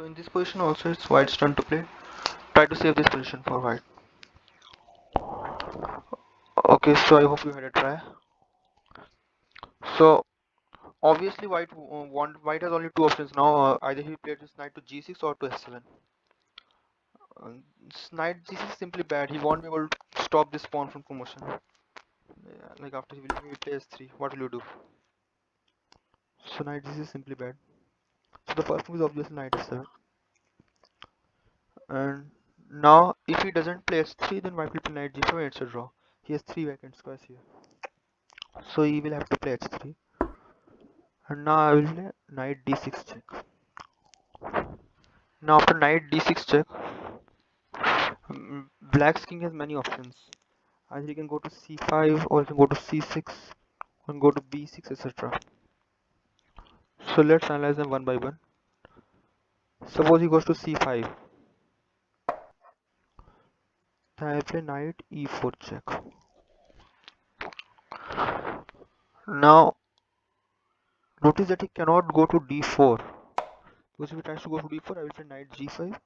So in this position also it's white's turn to play. Try to save this position for white. Okay, so I hope you had a try. So obviously white has only two options now. Either he plays his knight to g6 or to f7. Knight g6 is simply bad. He won't be able to stop this pawn from promotion. Yeah, like after he plays 3, what will you do? So knight g6 is simply bad. So the first move is obviously knight f7. And now if he doesn't play h3, then white will play knight g5 and it's a draw. He has 3 vacant squares here. So he will have to play h3. And now I will play knight d6 check. Now after knight d6 check, black's king has many options. Either he can go to c5 or he can go to c6 and go to b6, etc. So let's analyze them one by one. Suppose he goes to c5. Then I play knight e4 check. Now notice that he cannot go to d4. Because if he tries to go to d4, I will play knight g5.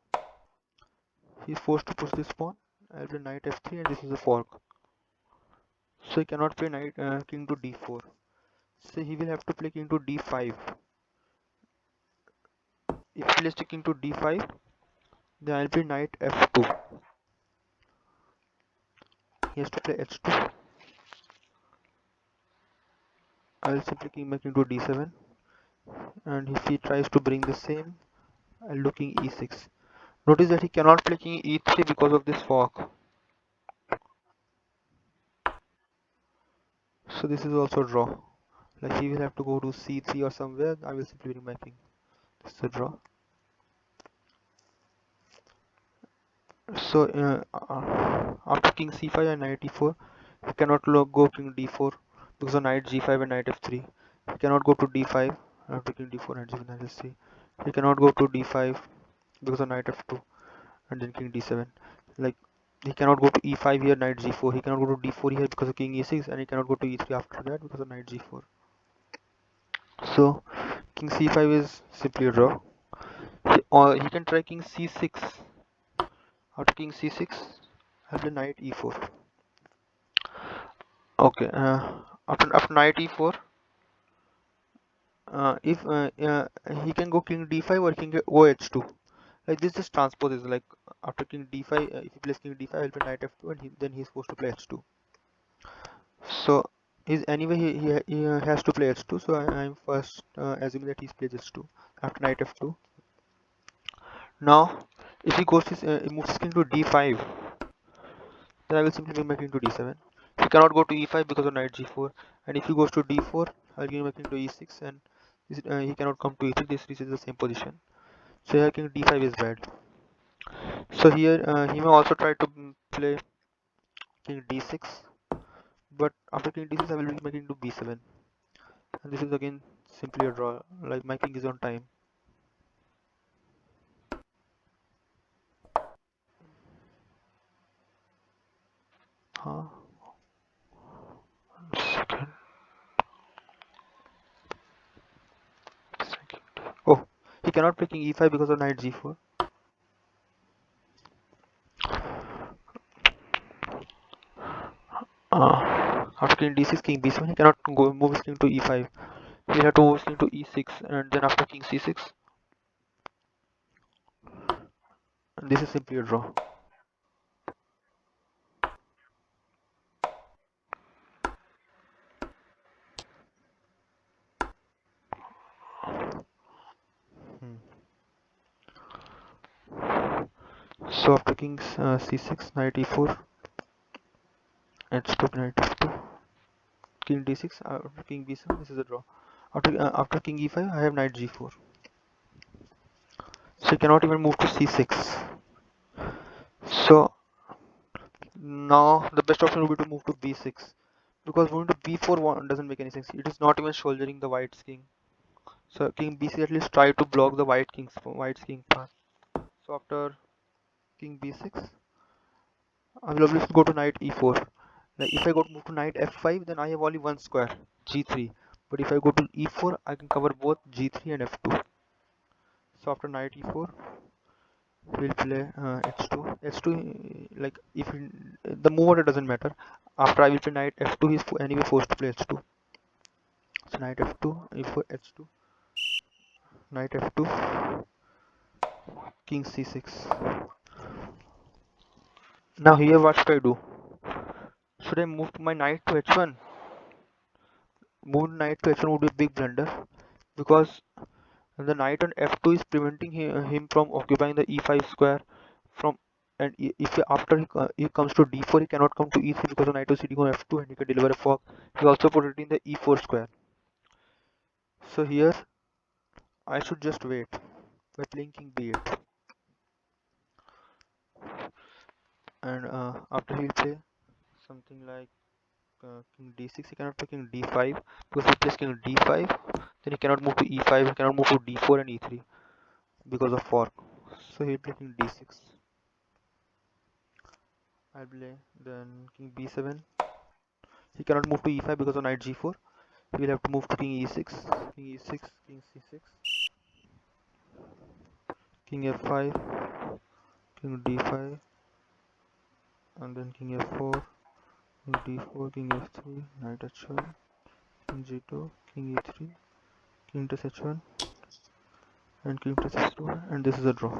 He is forced to push this pawn. I will play knight f3 and this is a fork. So he cannot play king to d4. So he will have to play king to d5. If he plays king to d5, then I will play knight f2. He has to play h2. I will simply king back into d7. And if he tries to bring the same, I will do king e6. Notice that he cannot play king e3 because of this fork. So this is also a draw. Like he will have to go to c3 or somewhere. I will simply bring my king. This is a draw. So after king c5 and knight e4, he cannot go king d4 because of knight g5 and knight f3. He cannot go to d5 after king d4 and knight c. He cannot go to d5 because of knight f2 and then king d7. Like he cannot go to e5 here, knight g4. He cannot go to d4 here because of king e6, and he cannot go to e3 after that because of knight g4. So king c5 is simply a draw. He can try king c6. After king c6, I play knight e4. Okay. After knight e4, if he can go king d5 or king go h2. Like this just transposes. Like after king d5, if he plays king d5, I'll play knight f2, and then he's forced to play h2. So anyway he has to play h2. So I'm first assuming that he's plays h2 after knight f2. Now if he goes he moves his king to d5, then I will simply bring my king to d7. He cannot go to e5 because of knight g4, and if he goes to d4, I'll give my king to e6, and he cannot come to e3. This reaches the same position. So here king d5 is bad. So here he may also try to play king d6, but after king d6 I will bring my king to b7, and this is again simply a draw. Like my king is on time. Huh? Second. Oh, he cannot play king e5 because of knight g4. After king d6, king b7, he cannot go move his king to e5. He'll have to move his king to e6, and then after king c6, and this is simply a draw. So after king c6, knight e4, h2, knight f2, king d6, after king b7, this is a draw. After king e5, I have knight g4. So he cannot even move to c6. So now the best option would be to move to b6, because moving to b4 doesn't make any sense. It is not even shouldering the white's king. So king b6 at least try to block the white's king path. So after king b6, I will obviously go to knight e4. Like if I go to move to knight f5, then I have only one square, g3. But if I go to e4, I can cover both g3 and f2. So after knight e4, we'll play h2. h2, like if the move order doesn't matter. After I will play knight f2, he's anyway forced to play h2. So knight f2, e4, h2, knight f2, king c6. Now here what should I do? Should I move my knight to h1? Move knight to h1 would be a big blunder because the knight on f2 is preventing him from occupying the e5 square from, and if after he comes to d4 he cannot come to e3 because the knight is sitting on f2 and he can deliver a fork. He's also protecting the e4 square. So here I should just wait by playing king b8, and after he'll play something like king d6. He cannot play king d5 because if he plays king d5 then he cannot move to e5, he cannot move to d4 and e3 because of fork. So he'll play king d6. I'll play then king b7. He cannot move to e5 because of knight g4. He will have to move to king e6, king e6, king c6, king f5, king d5, and then king f4, king d4, king f3, knight h1, king g2, king e3, king takes h1, and king takes h2, and this is a draw.